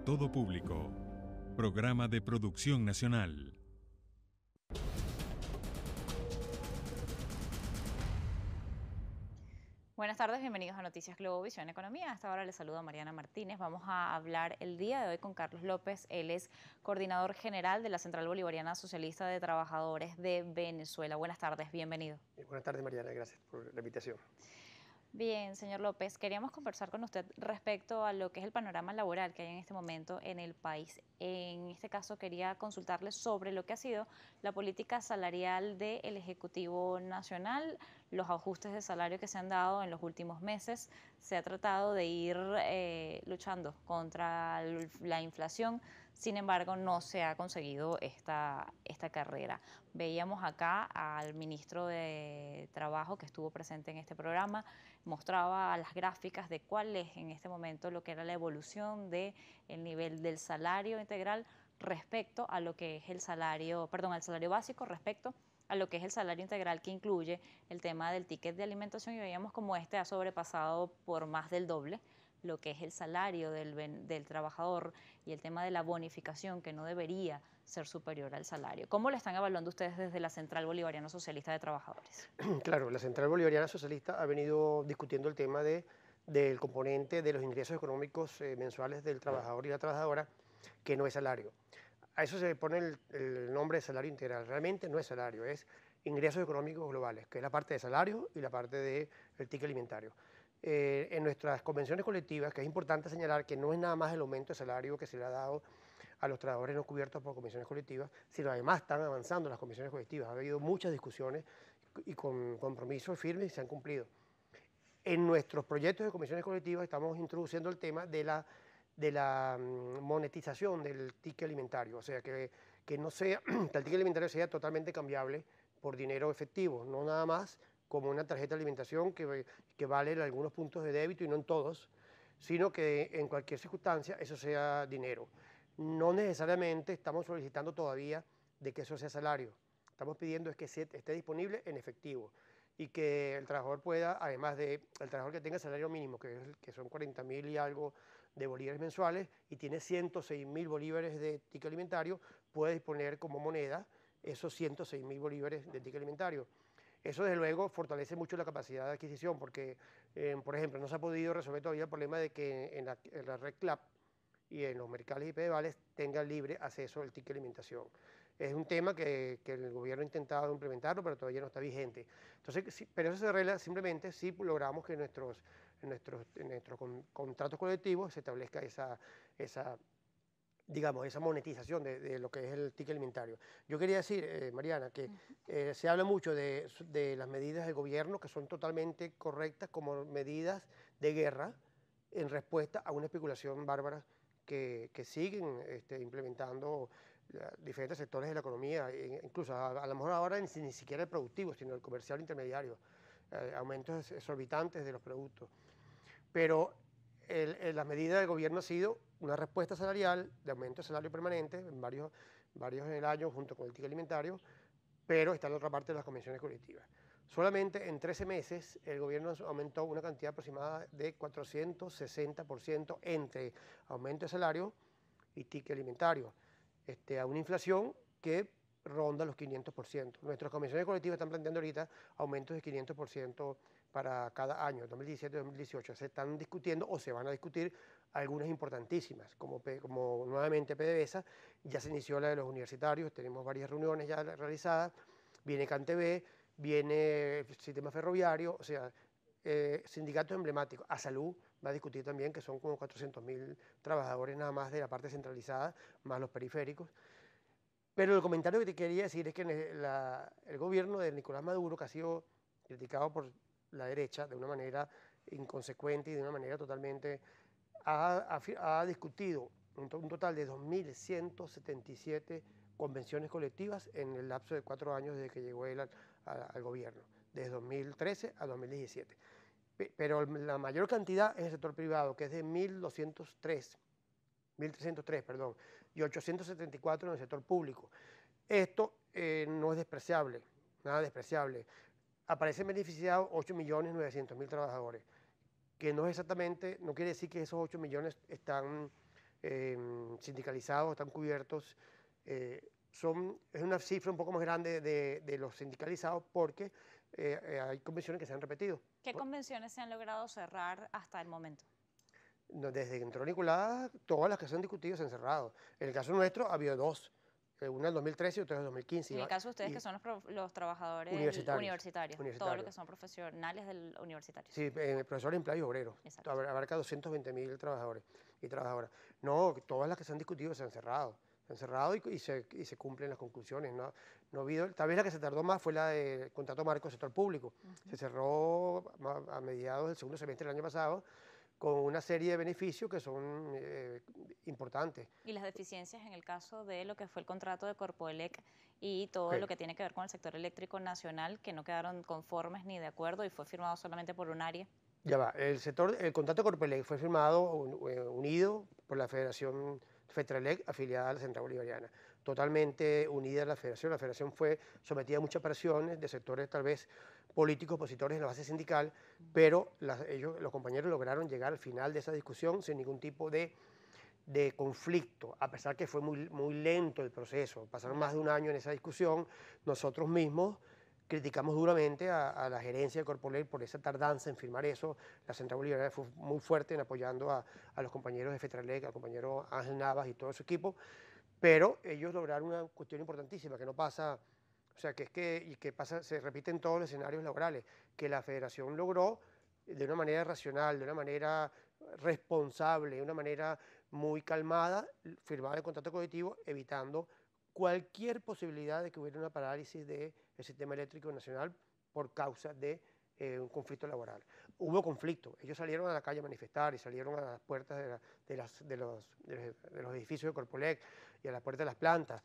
todo público. Programa de producción nacional. Buenas tardes, bienvenidos a Noticias Globovisión Economía. A esta hora les saluda Mariana Martínez. Vamos a hablar el día de hoy con Carlos López. Él es coordinador general de la Central Bolivariana Socialista de Trabajadores de Venezuela. Buenas tardes, bienvenido. Buenas tardes, Mariana, gracias por la invitación. Bien, señor López, queríamos conversar con usted respecto a lo que es el panorama laboral que hay en este momento en el país. En este caso quería consultarle sobre lo que ha sido la política salarial del Ejecutivo Nacional, los ajustes de salario que se han dado en los últimos meses. Se ha tratado de ir luchando contra la inflación. Sin embargo, no se ha conseguido esta carrera. Veíamos acá al ministro de Trabajo que estuvo presente en este programa, mostraba las gráficas de cuál es en este momento lo que era la evolución del nivel del salario integral respecto a lo que es el salario, perdón, al salario básico respecto a lo que es el salario integral, que incluye el tema del ticket de alimentación, y veíamos como este ha sobrepasado por más del doble lo que es el salario del trabajador y el tema de la bonificación, que no debería ser superior al salario. ¿Cómo lo están evaluando ustedes desde la Central Bolivariana Socialista de Trabajadores? Claro, la Central Bolivariana Socialista ha venido discutiendo el tema del componente de los ingresos económicos mensuales del trabajador y la trabajadora, que no es salario. A eso se le pone el nombre de salario integral. Realmente no es salario, es ingresos económicos globales, que es la parte de salario y la parte del ticket alimentario. En nuestras convenciones colectivas, que es importante señalar que no es nada más el aumento de salario que se le ha dado a los trabajadores no cubiertos por comisiones colectivas, sino además están avanzando las comisiones colectivas. Ha habido muchas discusiones y con compromisos firmes y se han cumplido. En nuestros proyectos de comisiones colectivas estamos introduciendo el tema de la monetización del ticket alimentario, o sea, que no sea, que el ticket alimentario sea totalmente cambiable por dinero efectivo, no nada más como una tarjeta de alimentación que vale en algunos puntos de débito y no en todos, sino que en cualquier circunstancia eso sea dinero. No necesariamente estamos solicitando todavía de que eso sea salario. Estamos pidiendo es que esté disponible en efectivo y que el trabajador pueda, además del trabajador que tenga salario mínimo, que son 40.000 y algo de bolívares mensuales, y tiene 106.000 bolívares de ticket alimentario, puede disponer como moneda esos 106.000 bolívares de ticket alimentario. Eso, desde luego, fortalece mucho la capacidad de adquisición, porque, por ejemplo, no se ha podido resolver todavía el problema de que en la red CLAP y en los mercados y pedevales tenga libre acceso al ticket de alimentación. Es un tema que el gobierno ha intentado implementarlo, pero todavía no está vigente. Entonces, sí, pero eso se arregla simplemente si logramos que en nuestros contratos colectivos se establezca digamos, esa monetización de lo que es el ticket alimentario. Yo quería decir, Mariana, que se habla mucho de las medidas del gobierno que son totalmente correctas como medidas de guerra en respuesta a una especulación bárbara que siguen implementando diferentes sectores de la economía, incluso a lo mejor ahora ni siquiera el productivo, sino el comercial intermediario, aumentos exorbitantes de los productos. Pero la medida del gobierno ha sido una respuesta salarial de aumento de salario permanente, en varios en el año junto con el ticket alimentario, pero está en la otra parte de las convenciones colectivas. Solamente en 13 meses el gobierno aumentó una cantidad aproximada de 460% entre aumento de salario y ticket alimentario, a una inflación que ronda los 500%. Nuestras convenciones colectivas están planteando ahorita aumentos de 500% para cada año, 2017 y 2018. Se están discutiendo o se van a discutir algunas importantísimas, como nuevamente PDVSA, ya se inició la de los universitarios, tenemos varias reuniones ya realizadas, viene CanTV, viene el sistema ferroviario, o sea, sindicatos emblemáticos. A Salud va a discutir también, que son como 400.000 trabajadores nada más de la parte centralizada, más los periféricos. Pero el comentario que te quería decir es que el gobierno de Nicolás Maduro, que ha sido criticado por la derecha de una manera inconsecuente y de una manera totalmente, ha discutido un total de 2.177 convenciones colectivas en el lapso de 4 años desde que llegó él al gobierno, desde 2013 a 2017. Pero la mayor cantidad es el sector privado, que es de 1.303, perdón, y 874 en el sector público. Esto no es despreciable, nada despreciable. Aparecen beneficiados 8.900.000 trabajadores, que no es exactamente, no quiere decir que esos 8 millones están sindicalizados, están cubiertos. Es una cifra un poco más grande de los sindicalizados porque hay convenciones que se han repetido. ¿Qué convenciones se han logrado cerrar hasta el momento? Desde que entró Nicolás, todas las que se han discutido se han cerrado. En el caso nuestro, había dos. Una en el 2013 y otra en el 2015. En el caso de ustedes, que son los trabajadores universitarios, todo lo que son profesionales del universitario. Sí, profesores, empleados y obreros. Exacto. Abarca 220.000 trabajadores y trabajadoras. No, todas las que se han discutido se han cerrado. Se han cerrado y se cumplen las conclusiones. No ha habido, tal vez la que se tardó más fue la del contrato marco del sector público. Se cerró a mediados del segundo semestre del año pasado, con una serie de beneficios que son importantes. Y las deficiencias en el caso de lo que fue el contrato de Corpoelec y todo lo que tiene que ver con el sector eléctrico nacional, que no quedaron conformes ni de acuerdo y fue firmado solamente por un área. Ya va, el contrato de Corpoelec fue firmado unido por la Federación FETRALEC, afiliada a la Central Bolivariana, totalmente unida a la Federación. La Federación fue sometida a muchas presiones de sectores tal vez políticos opositores en la base sindical, pero los compañeros lograron llegar al final de esa discusión sin ningún tipo de conflicto, a pesar que fue muy lento el proceso. Pasaron más de un año en esa discusión. Nosotros mismos criticamos duramente a la gerencia de Corpoelec por esa tardanza en firmar eso. La Central Bolivariana fue muy fuerte en apoyando a los compañeros de FETRALEC, al compañero Ángel Navas y todo su equipo, pero ellos lograron una cuestión importantísima que no pasa, o sea, se repite en todos los escenarios laborales, que la federación logró de una manera racional, de una manera responsable, de una manera muy calmada, firmar el contrato colectivo, evitando cualquier posibilidad de que hubiera una parálisis del sistema eléctrico nacional por causa de un conflicto laboral. Hubo conflicto, ellos salieron a la calle a manifestar y salieron a las puertas de los edificios de Corpoelec y a las puertas de las plantas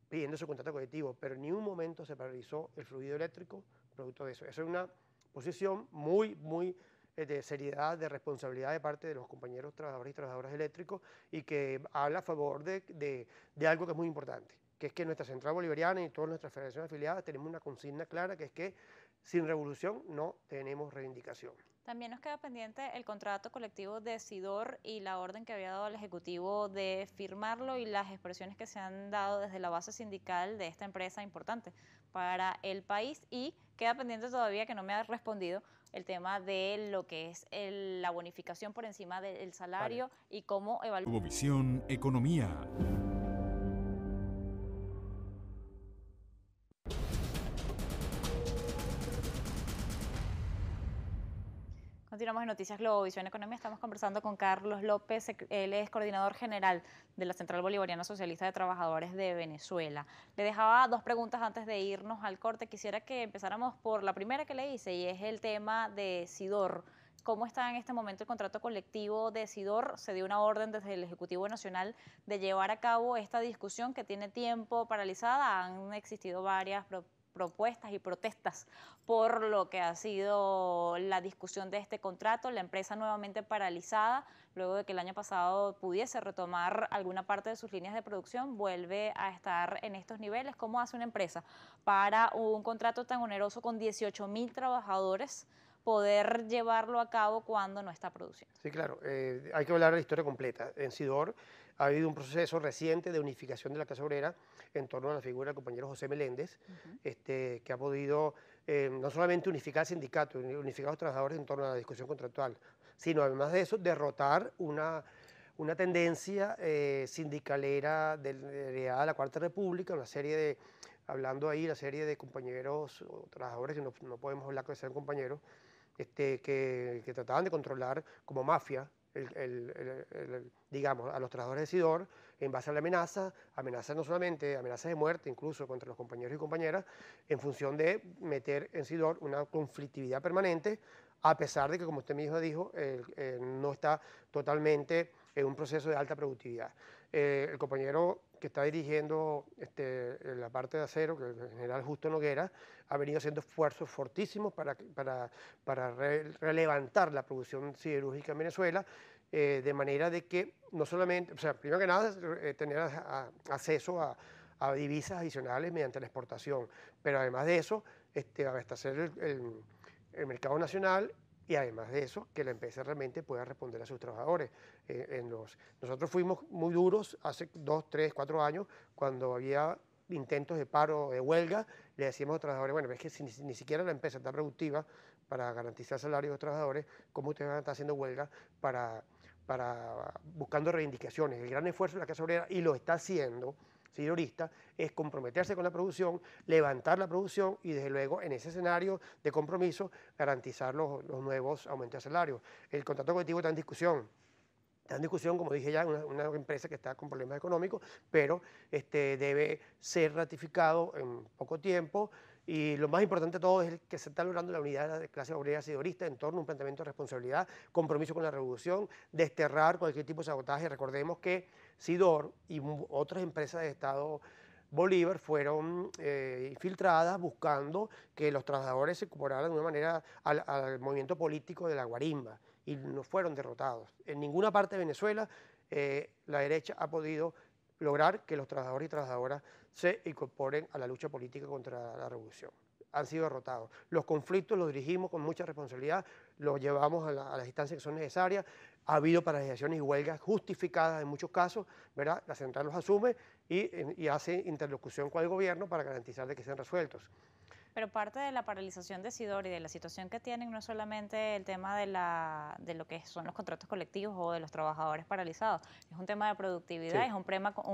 pidiendo su contrato colectivo, pero en ningún momento se paralizó el fluido eléctrico producto de eso. Esa es una posición muy de seriedad, de responsabilidad de parte de los compañeros trabajadores y trabajadoras eléctricos y que habla a favor de algo que es muy importante, que es que nuestra Central Bolivariana y todas nuestras federaciones afiliadas tenemos una consigna clara, que es que sin revolución no tenemos reivindicación. También nos queda pendiente el contrato colectivo de SIDOR y la orden que había dado al Ejecutivo de firmarlo y las expresiones que se han dado desde la base sindical de esta empresa importante para el país, y queda pendiente todavía, que no me ha respondido, el tema de lo que es la bonificación por encima del salario y cómo evaluar. Visión Economía. Continuamos en Noticias Globovisión Economía. Estamos conversando con Carlos López, él es coordinador general de la Central Bolivariana Socialista de Trabajadores de Venezuela. Le dejaba dos preguntas antes de irnos al corte. Quisiera que empezáramos por la primera que le hice, y es el tema de SIDOR. ¿Cómo está en este momento el contrato colectivo de SIDOR? Se dio una orden desde el Ejecutivo Nacional de llevar a cabo esta discusión que tiene tiempo paralizada. Han existido varias propuestas y protestas por lo que ha sido la discusión de este contrato. La empresa nuevamente paralizada, luego de que el año pasado pudiese retomar alguna parte de sus líneas de producción, vuelve a estar en estos niveles. ¿Cómo hace una empresa para un contrato tan oneroso con 18.000 trabajadores poder llevarlo a cabo cuando no está produciendo? Sí, claro, hay que hablar de la historia completa. En SIDOR ha habido un proceso reciente de unificación de la clase obrera en torno a la figura del compañero José Meléndez, que ha podido no solamente unificar el sindicato, unificar a los trabajadores en torno a la discusión contractual, sino además de eso derrotar una tendencia sindicalera heredada de la Cuarta República, una serie de compañeros o trabajadores que no podemos hablar que sean compañeros, que trataban de controlar como mafia, digamos, a los trabajadores de SIDOR en base a la amenazas no solamente, amenazas de muerte incluso contra los compañeros y compañeras, en función de meter en SIDOR una conflictividad permanente, a pesar de que, como usted mismo dijo, no está totalmente en un proceso de alta productividad. El compañero que está dirigiendo la parte de acero, que es el general Justo Noguera, ha venido haciendo esfuerzos fortísimos para relevantar la producción siderúrgica en Venezuela, de manera de que no solamente, o sea, primero que nada, tener acceso a divisas adicionales mediante la exportación, pero además de eso, abastecer el mercado nacional y además de eso, que la empresa realmente pueda responder a sus trabajadores. Nosotros fuimos muy duros hace 2, 3, 4 años, cuando había intentos de paro, de huelga, le decíamos a los trabajadores, bueno, es que si ni siquiera la empresa está productiva para garantizar salarios de los trabajadores, ¿cómo ustedes van a estar haciendo huelga buscando reivindicaciones? El gran esfuerzo de la clase obrera, y lo está haciendo, señorista, es comprometerse con la producción, levantar la producción y desde luego en ese escenario de compromiso garantizar los nuevos aumentos de salario. El contrato colectivo está en discusión. Está en discusión, como dije ya, una empresa que está con problemas económicos, pero debe ser ratificado en poco tiempo. Y lo más importante de todo es que se está logrando la unidad de clase obrera sidorista en torno a un planteamiento de responsabilidad, compromiso con la revolución, desterrar cualquier tipo de sabotaje. Recordemos que Sidor y otras empresas de Estado Bolívar fueron infiltradas buscando que los trabajadores se incorporaran de una manera al movimiento político de la guarimba, y no fueron derrotados. En ninguna parte de Venezuela la derecha ha podido lograr que los trabajadores y trabajadoras se incorporen a la lucha política contra la revolución. Han sido derrotados. Los conflictos los dirigimos con mucha responsabilidad, los llevamos a las instancias que son necesarias. Ha habido paralizaciones y huelgas justificadas en muchos casos, ¿verdad? La central los asume y hace interlocución con el gobierno para garantizar de que sean resueltos. Pero parte de la paralización de Sidor y de la situación que tienen no es solamente el tema de lo que son los contratos colectivos o de los trabajadores paralizados, es un tema de productividad, Sí. es un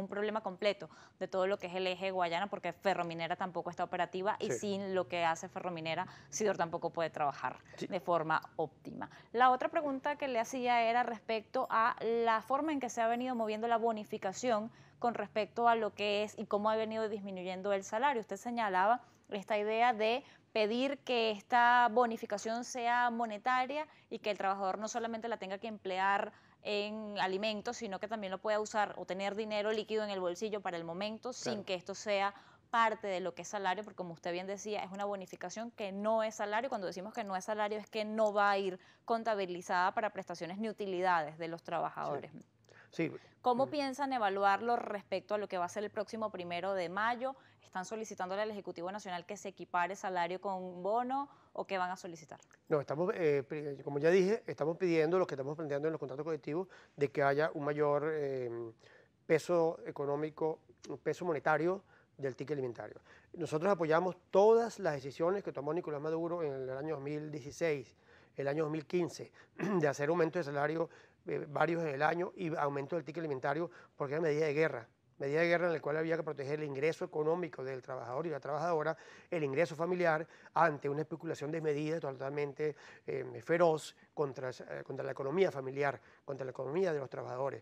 problema completo de todo lo que es el eje Guayana, porque Ferrominera tampoco está operativa y Sí. sin lo que hace Ferrominera, Sidor tampoco puede trabajar Sí. de forma óptima. La otra pregunta que le hacía era respecto a la forma en que se ha venido moviendo la bonificación con respecto a lo que es y cómo ha venido disminuyendo el salario. Usted señalaba esta idea de pedir que esta bonificación sea monetaria y que el trabajador no solamente la tenga que emplear en alimentos, sino que también lo pueda usar o tener dinero líquido en el bolsillo para el momento, sin Claro. que esto sea parte de lo que es salario, porque como usted bien decía, es una bonificación que no es salario. Cuando decimos que no es salario es que no va a ir contabilizada para prestaciones ni utilidades de los trabajadores. Sí. ¿Cómo piensan evaluarlo respecto a lo que va a ser el próximo 1 de mayo? ¿Están solicitándole al Ejecutivo Nacional que se equipare salario con bono o qué van a solicitar? No, como ya dije, estamos pidiendo lo que estamos planteando en los contratos colectivos, de que haya un mayor peso económico, un peso monetario del ticket alimentario. Nosotros apoyamos todas las decisiones que tomó Nicolás Maduro en el año 2016, el año 2015, de hacer aumento de salario varios en el año y aumento del ticket alimentario, porque era medida de guerra en la cual había que proteger el ingreso económico del trabajador y la trabajadora, el ingreso familiar, ante una especulación desmedida totalmente feroz contra la economía familiar, contra la economía de los trabajadores.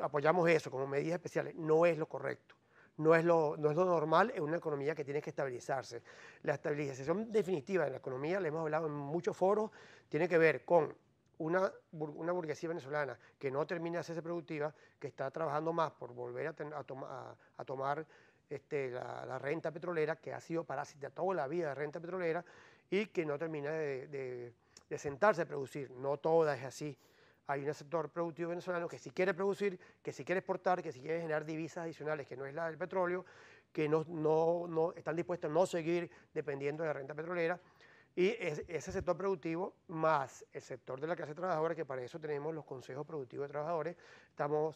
Apoyamos eso como medidas especiales. No es lo correcto. No es lo normal en una economía que tiene que estabilizarse. La estabilización definitiva de la economía, le hemos hablado en muchos foros, tiene que ver con una burguesía venezolana que no termina de hacerse productiva, que está trabajando más por volver a tomar la renta petrolera, que ha sido parásita toda la vida de renta petrolera, y que no termina de sentarse a producir. No toda es así. Hay un sector productivo venezolano que si quiere producir, que si quiere exportar, que si quiere generar divisas adicionales, que no es la del petróleo, que no están dispuestos a no seguir dependiendo de la renta petrolera. Y ese sector productivo más el sector de la clase trabajadora, que para eso tenemos los consejos productivos de trabajadores, estamos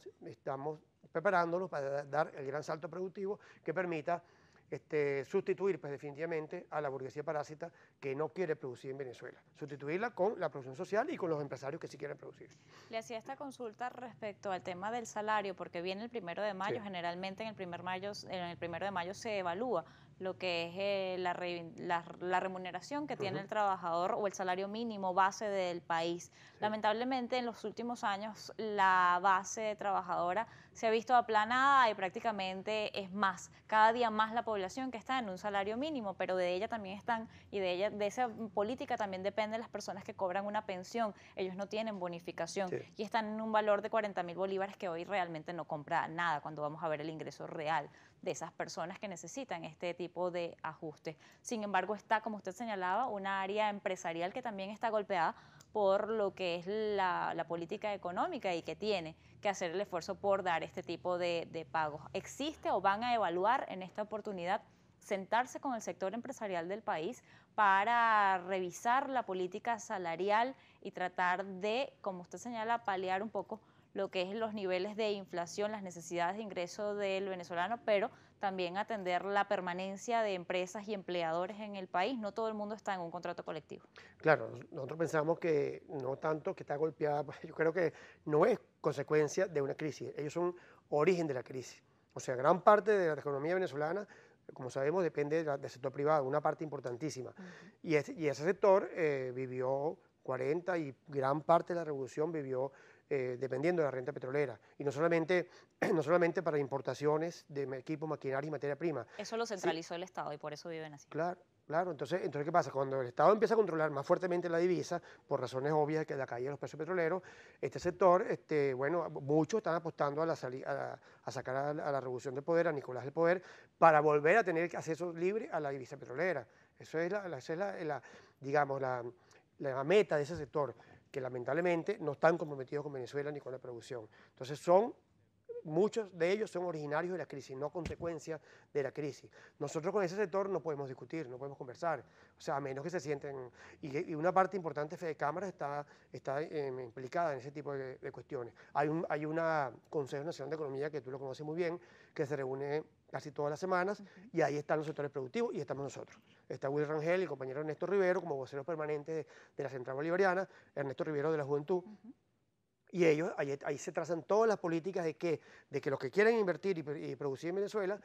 preparándolos para dar el gran salto productivo que permita sustituir pues, definitivamente a la burguesía parásita que no quiere producir en Venezuela, sustituirla con la producción social y con los empresarios que sí quieren producir. Le hacía esta consulta respecto al tema del salario, porque viene el 1 de mayo, Sí. generalmente en el 1 de mayo se evalúa lo que es la remuneración que tiene el trabajador o el salario mínimo base del país. Sí. Lamentablemente en los últimos años la base trabajadora se ha visto aplanada y prácticamente es más, cada día más la población que está en un salario mínimo, pero de ella también están, y de esa política también dependen las personas que cobran una pensión. Ellos no tienen bonificación Sí. y están en un valor de 40.000 bolívares que hoy realmente no compra nada cuando vamos a ver el ingreso real de esas personas que necesitan este tipo de ajustes. Sin embargo, está, como usted señalaba, una área empresarial que también está golpeada por lo que es la política económica y que tiene que hacer el esfuerzo por dar este tipo de pagos. ¿Existe o van a evaluar en esta oportunidad sentarse con el sector empresarial del país para revisar la política salarial y tratar de, como usted señala, paliar un poco lo que es los niveles de inflación, las necesidades de ingreso del venezolano, pero también atender la permanencia de empresas y empleadores en el país. No todo el mundo está en un contrato colectivo. Claro, nosotros pensamos que no tanto que está golpeada, pues, yo creo que no es consecuencia de una crisis, ellos son origen de la crisis. O sea, gran parte de la economía venezolana, como sabemos, depende del sector privado, una parte importantísima. Y ese sector vivió 40 y gran parte de la revolución vivió dependiendo de la renta petrolera. Y no solamente, no solamente para importaciones de equipo, maquinaria y materia prima. Eso lo centralizó el Estado y por eso viven así. Claro, claro. Entonces, ¿qué pasa? Cuando el Estado empieza a controlar más fuertemente la divisa, por razones obvias que la caída de los precios petroleros, este sector, bueno, muchos están apostando a sacar a la revolución del poder, a Nicolás del poder, para volver a tener acceso libre a la divisa petrolera. Eso es digamos, la meta de ese sector, que lamentablemente no están comprometidos con Venezuela ni con la producción. Entonces muchos de ellos son originarios de la crisis, no consecuencia de la crisis. Nosotros con ese sector no podemos discutir, no podemos conversar, o sea, a menos que se sienten, y una parte importante de Fede Cámara está implicada en ese tipo de cuestiones. Hay un Consejo Nacional de Economía, que tú lo conoces muy bien, que se reúne casi todas las semanas, y ahí están los sectores productivos y estamos nosotros. Está Will Rangel y el compañero Ernesto Rivero como voceros permanentes de la Central Bolivariana, Ernesto Rivero de la Juventud, y ellos, ahí se trazan todas las políticas de que los que quieren invertir y producir en Venezuela,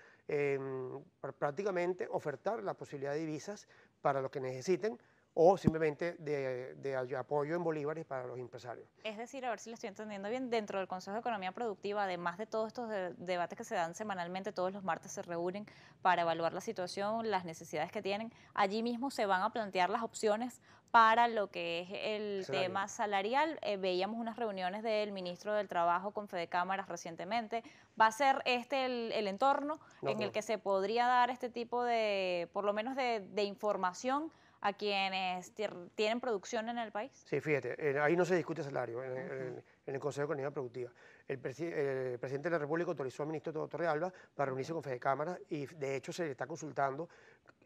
prácticamente ofertar la posibilidad de divisas para los que necesiten, o simplemente de apoyo en bolívares para los empresarios. Es decir, a ver si lo estoy entendiendo bien, dentro del Consejo de Economía Productiva, además de todos estos debates que se dan semanalmente, todos los martes se reúnen para evaluar la situación, las necesidades que tienen, allí mismo se van a plantear las opciones para lo que es el tema salarial. Veíamos unas reuniones del ministro del Trabajo con Fede Cámaras recientemente. ¿Va a ser el entorno en el que se podría dar este tipo de, por lo menos de información a quienes tienen producción en el país? Sí, fíjate, ahí no se discute salario en el Consejo de Economía Productiva. El presidente de la República autorizó al ministro Torrealba para reunirse con Fede Cámara y de hecho se le está consultando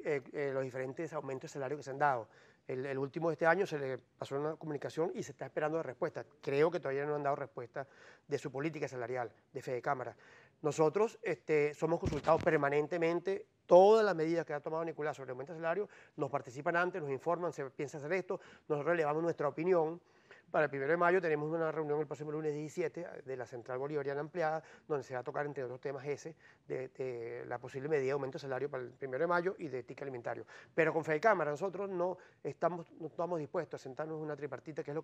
los diferentes aumentos de salario que se han dado. El último de este año se le pasó una comunicación y se está esperando la respuesta. Creo que todavía no han dado respuesta de su política salarial, de Fede Cámara. Nosotros somos consultados permanentemente. Todas las medidas que ha tomado Nicolás sobre el aumento de salario nos participan antes, nos informan, se piensa hacer esto, nosotros elevamos nuestra opinión. Para el 1 de mayo tenemos una reunión el próximo lunes 17 de la Central Bolivariana Ampliada, donde se va a tocar, entre otros temas, de la posible medida de aumento de salario para el 1 de mayo y de ticket alimentario. Pero con Fede Cámara nosotros no estamos dispuestos a sentarnos en una tripartita, que es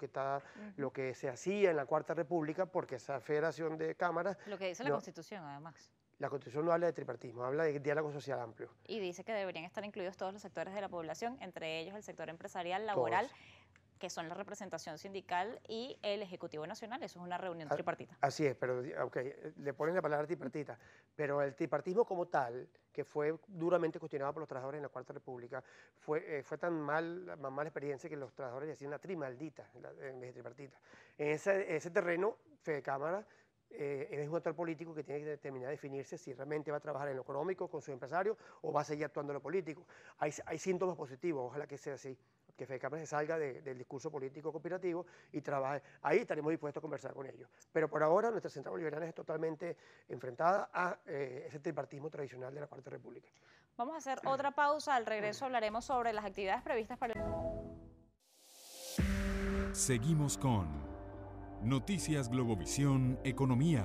lo que se hacía en la Cuarta República, porque esa federación de cámaras... Lo que dice la Constitución, además. La Constitución no habla de tripartismo, habla de diálogo social amplio. Y dice que deberían estar incluidos todos los sectores de la población, entre ellos el sector empresarial, laboral, que son la representación sindical y el Ejecutivo Nacional. Eso es una reunión tripartita. Así es, pero le ponen la palabra tripartita, pero el tripartismo como tal, que fue duramente cuestionado por los trabajadores en la Cuarta República, fue tan mala experiencia que los trabajadores decían una trimaldita en vez de tripartita. En ese terreno, Fede Cámara es un actor político que tiene que determinar, definirse si realmente va a trabajar en lo económico con sus empresarios o va a seguir actuando en lo político. Hay síntomas positivos, ojalá que sea así, que Fede Cámara se salga del discurso político cooperativo y trabaje. Ahí estaremos dispuestos a conversar con ellos. Pero por ahora nuestra Central Bolivariana es totalmente enfrentada a ese tripartismo tradicional de la Cuarta República. Vamos a hacer otra pausa. Al regreso hablaremos sobre las actividades previstas para el... Seguimos con Noticias Globovisión Economía.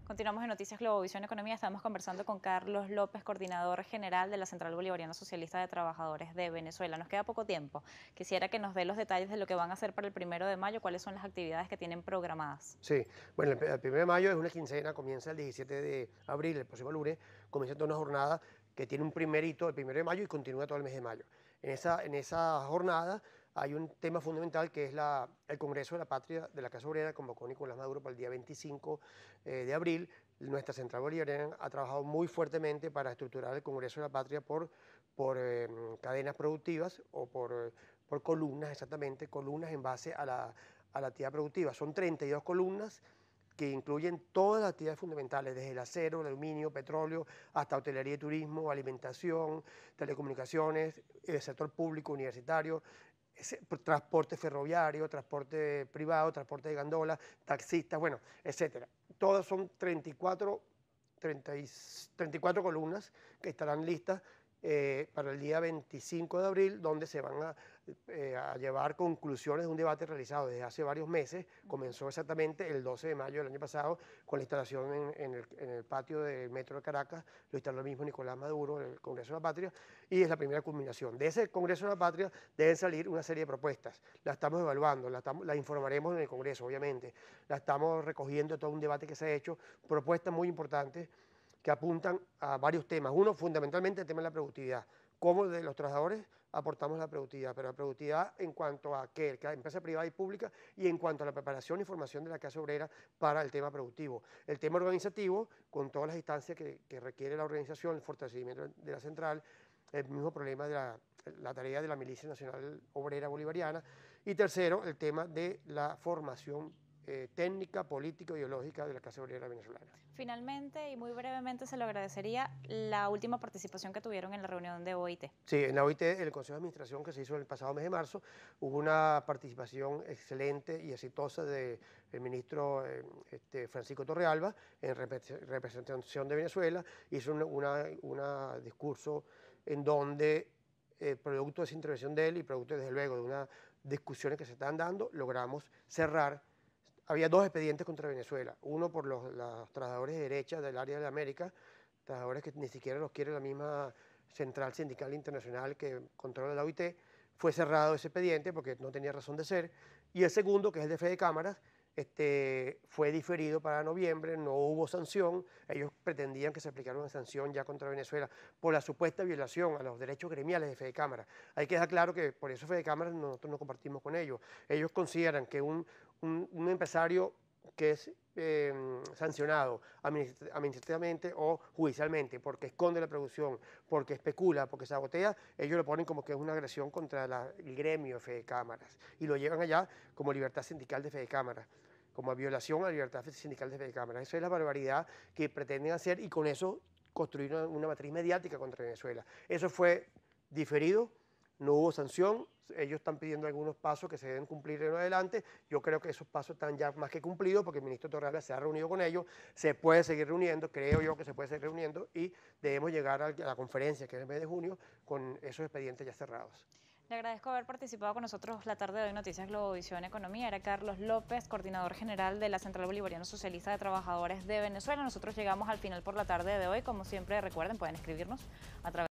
Continuamos en Noticias Globovisión Economía. Estamos conversando con Carlos López, coordinador general de la Central Bolivariana Socialista de Trabajadores de Venezuela. Nos queda poco tiempo. Quisiera que nos dé los detalles de lo que van a hacer para el 1 de mayo, cuáles son las actividades que tienen programadas. Sí, bueno, el 1 de mayo es una quincena, comienza el 17 de abril, el próximo lunes, comienza toda una jornada que tiene un primer hito el 1 de mayo y continúa todo el mes de mayo. En esa jornada hay un tema fundamental que es el Congreso de la Patria de la Casa Obrera, convocó Nicolás Maduro para el día 25 de abril. Nuestra Central Bolivariana ha trabajado muy fuertemente para estructurar el Congreso de la Patria por cadenas productivas o por columnas, exactamente, columnas en base a a la actividad productiva. Son 32 columnas que incluyen todas las actividades fundamentales, desde el acero, el aluminio, petróleo, hasta hotelería y turismo, alimentación, telecomunicaciones, el sector público, universitario, transporte ferroviario, transporte privado, transporte de gandola, taxistas, bueno, etcétera. Todas son 34 columnas que estarán listas para el día 25 de abril, donde se van a llevar conclusiones de un debate realizado desde hace varios meses. Comenzó exactamente el 12 de mayo del año pasado con la instalación en el patio del Metro de Caracas. Lo instaló el mismo Nicolás Maduro en el Congreso de la Patria, y es la primera culminación. De ese Congreso de la Patria deben salir una serie de propuestas. La estamos evaluando, la informaremos en el Congreso, obviamente. La estamos recogiendo todo un debate que se ha hecho, propuestas muy importantes que apuntan a varios temas. Uno, fundamentalmente, el tema de la productividad. Cómo de los trabajadores aportamos la productividad, pero la productividad en cuanto a que la empresa privada y pública, y en cuanto a la preparación y formación de la clase obrera para el tema productivo. El tema organizativo, con todas las instancias que requiere la organización, el fortalecimiento de la central, el mismo problema de la tarea de la Milicia Nacional Obrera Bolivariana. Y tercero, el tema de la formación técnica, política, ideológica de la clase obrera venezolana. Finalmente, y muy brevemente, se lo agradecería la última participación que tuvieron en la reunión de OIT. Sí, en la OIT, el Consejo de Administración que se hizo el pasado mes de marzo, hubo una participación excelente y exitosa del ministro Francisco Torrealba, en representación de Venezuela. Hizo un discurso en donde, producto de esa intervención de él y producto, desde luego, de unas discusiones que se están dando, logramos cerrar. Había dos expedientes contra Venezuela, uno por los trabajadores de derecha del área de América, trabajadores que ni siquiera los quiere la misma Central Sindical Internacional que controla la OIT. Fue cerrado ese expediente porque no tenía razón de ser. Y el segundo, que es el de Fede Cámaras, fue diferido para noviembre, no hubo sanción. Ellos pretendían que se aplicara una sanción ya contra Venezuela por la supuesta violación a los derechos gremiales de Fede Cámaras. Hay que dejar claro que por eso Fede Cámaras nosotros no compartimos con ellos. Ellos consideran que un empresario que es sancionado administrativamente o judicialmente porque esconde la producción, porque especula, porque sabotea, ellos lo ponen como que es una agresión contra el gremio de Fede Cámaras y lo llevan allá como libertad sindical de Fede Cámaras, como violación a la libertad sindical de Fede Cámaras. Esa es la barbaridad que pretenden hacer, y con eso construir una matriz mediática contra Venezuela. Eso fue diferido, no hubo sanción. Ellos están pidiendo algunos pasos que se deben cumplir en adelante. Yo creo que esos pasos están ya más que cumplidos porque el ministro Torrealba se ha reunido con ellos, se puede seguir reuniendo, creo yo que se puede seguir reuniendo, y debemos llegar a la conferencia, que es el mes de junio, con esos expedientes ya cerrados. Le agradezco haber participado con nosotros la tarde de hoy en Noticias Globovisión Economía. Era Carlos López, coordinador general de la Central Bolivariana Socialista de Trabajadores de Venezuela. Nosotros llegamos al final por la tarde de hoy. Como siempre, recuerden, pueden escribirnos a través